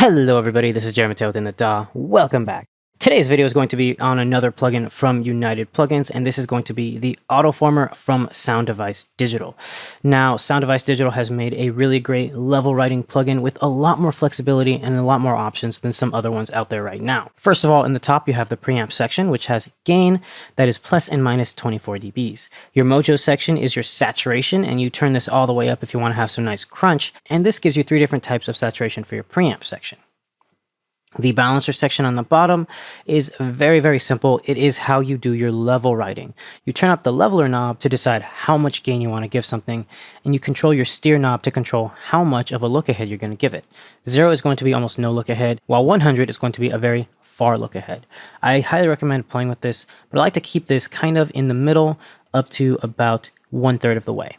Hello everybody, this is Jeremy within the DAW. Welcome back. Today's video is going to be on another plugin from United Plugins, and this is going to be the Autoformer from Sound Device Digital. Now, Sound Device Digital has made a really great level writing plugin with a lot more flexibility and a lot more options than some other ones out there right now. First of all, in the top you have the preamp section, which has gain that is plus and minus 24 dBs. Your mojo section is your saturation, and you turn this all the way up if you want to have some nice crunch, and this gives you 3 different types of saturation for your preamp section. The balancer section on the bottom is very, very simple. It is how you do your level writing. You turn up the leveler knob to decide how much gain you want to give something, and you control your steer knob to control how much of a look ahead you're going to give it. 0 is going to be almost no look ahead, while 100 is going to be a very far look ahead. I highly recommend playing with this, but I like to keep this kind of in the middle up to about 1/3 of the way.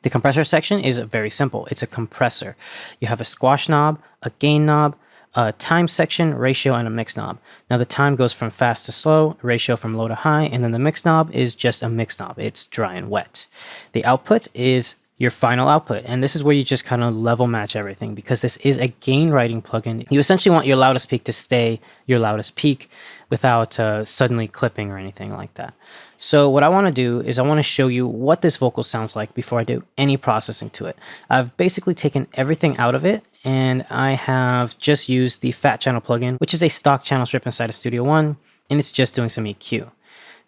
The compressor section is very simple. It's a compressor. You have a squash knob, a gain knob, a time section, ratio, and a mix knob. Now the time goes from fast to slow, ratio from low to high, and then the mix knob is just a mix knob. It's dry and wet. The output is your final output, and this is where you just kind of level match everything, because this is a gain writing plugin. You essentially want your loudest peak to stay your loudest peak without suddenly clipping or anything like that. So what I want to do is I want to show you what this vocal sounds like before I do any processing to it. I've basically taken everything out of it, and I have just used the Fat Channel plugin, which is a stock channel strip inside of Studio One, and it's just doing some EQ.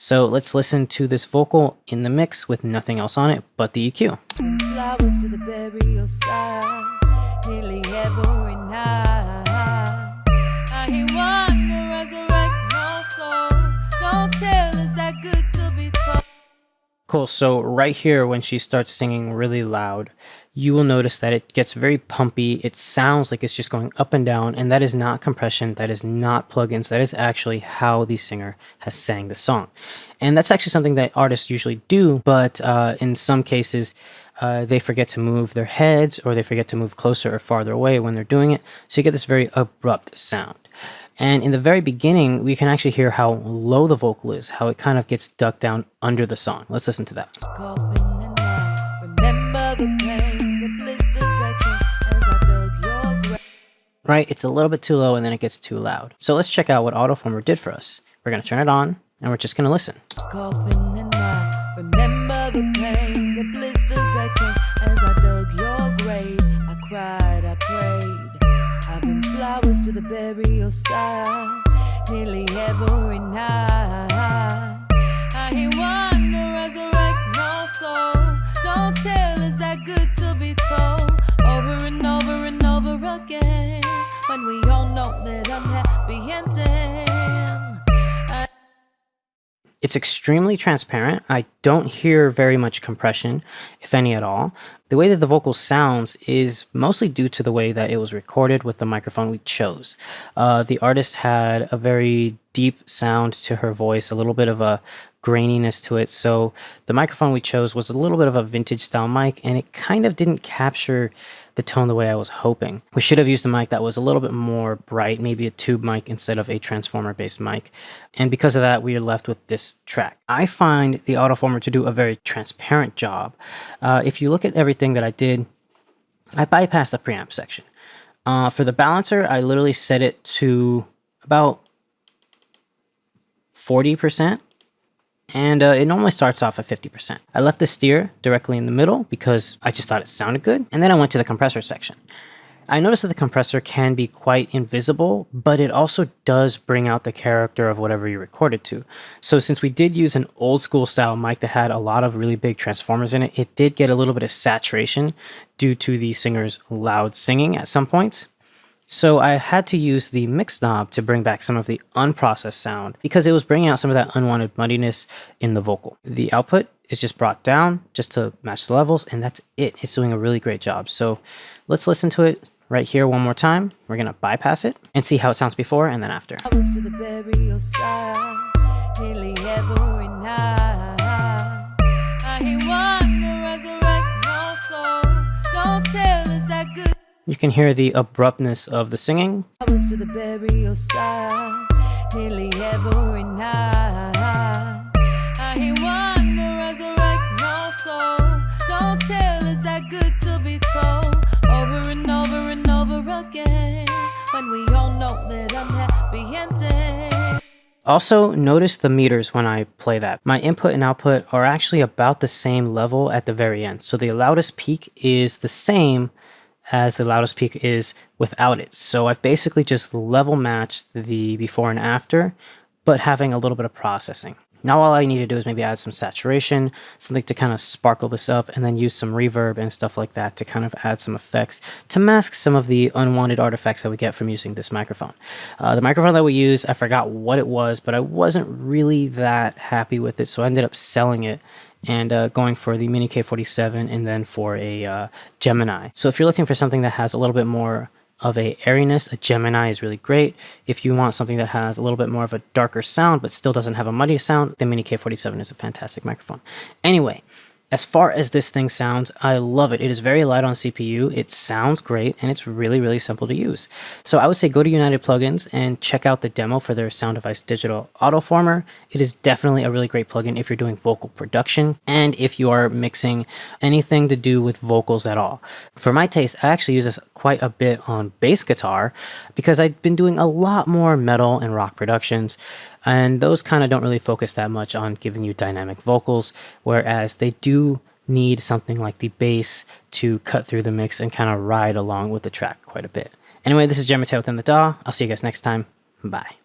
So let's listen to this vocal in the mix with nothing else on it but the EQ. Flowers to the burial side, nearly every night. I hear one to resurrect no soul. Don't tell, is that good to be told? Cool, so right here when she starts singing really loud, you will notice that it gets very pumpy. It sounds like it's just going up and down, and that is not compression, that is not plugins, that is actually how the singer has sang the song. And that's actually something that artists usually do, but in some cases, they forget to move their heads, or they forget to move closer or farther away when they're doing it, so you get this very abrupt sound. And in the very beginning, we can actually hear how low the vocal is, how it kind of gets ducked down under the song. Let's listen to that. Right, it's a little bit too low and then it gets too loud. So let's check out what Autoformer did for us. We're going to turn it on and we're just going to listen. Remember the pain, the blisters that came as I dug your grave. I cried, I prayed. I bring flowers to the burial side, nearly every night. I hear one to resurrect no soul. Don't tell, is that good to be told? Over and over and over again, when we all know that unhappy ending. It's extremely transparent. I don't hear very much compression, if any at all. The way that the vocal sounds is mostly due to the way that it was recorded with the microphone we chose. The artist had a very deep sound to her voice, a little bit of a graininess to it. So the microphone we chose was a little bit of a vintage style mic, and it kind of didn't capture the tone the way I was hoping. We should have used a mic that was a little bit more bright, maybe a tube mic instead of a transformer based mic. And because of that, we are left with this track. I find the Autoformer to do a very transparent job. If you look at everything that I did, I bypassed the preamp section. For the balancer, I literally set it to about 40%. And it normally starts off at 50%. I left the steer directly in the middle because I just thought it sounded good. And then I went to the compressor section. I noticed that the compressor can be quite invisible, but it also does bring out the character of whatever you recorded to. So since we did use an old school style mic that had a lot of really big transformers in it, it did get a little bit of saturation due to the singer's loud singing at some points. So I had to use the mix knob to bring back some of the unprocessed sound because it was bringing out some of that unwanted muddiness in the vocal. The output is just brought down just to match the levels, and that's it. It's doing a really great job. So let's listen to it right here one more time. We're going to bypass it and see how it sounds before and then after. To the burial side, nearly every night. I hear one to resurrect no soul. Don't tell, is that good? You can hear the abruptness of the singing. I was to the burial side, nearly every night. I hear one to resurrect no soul. Don't tell, is that good to be told? Over and over and over. over again when we all know that unhappy ending. Also, notice the meters when I play that. My input and output are actually about the same level at the very end. So the loudest peak is the same as the loudest peak is without it. So I've basically just level matched the before and after, but having a little bit of processing. Now all I need to do is maybe add some saturation, something to kind of sparkle this up, and then use some reverb and stuff like that to kind of add some effects to mask some of the unwanted artifacts that we get from using this microphone. The microphone that we use, I forgot what it was, but I wasn't really that happy with it, so I ended up selling it and going for the Mini K47 and then for a Gemini. So if you're looking for something that has a little bit more of a airiness, a Gemini is really great. If you want something that has a little bit more of a darker sound but still doesn't have a muddy sound, the Mini K47 is a fantastic microphone. Anyway, as far as this thing sounds, I love it. It is very light on CPU, it sounds great, and it's really, really simple to use. So I would say go to United Plugins and check out the demo for their Sound Device Digital Autoformer. It is definitely a really great plugin if you're doing vocal production and if you are mixing anything to do with vocals at all. For my taste, I actually use this quite a bit on bass guitar because I've been doing a lot more metal and rock productions, and those kind of don't really focus that much on giving you dynamic vocals, whereas they do need something like the bass to cut through the mix and kind of ride along with the track quite a bit. Anyway, this is Jeremy Taylor within the DAW. I'll see you guys next time. Bye.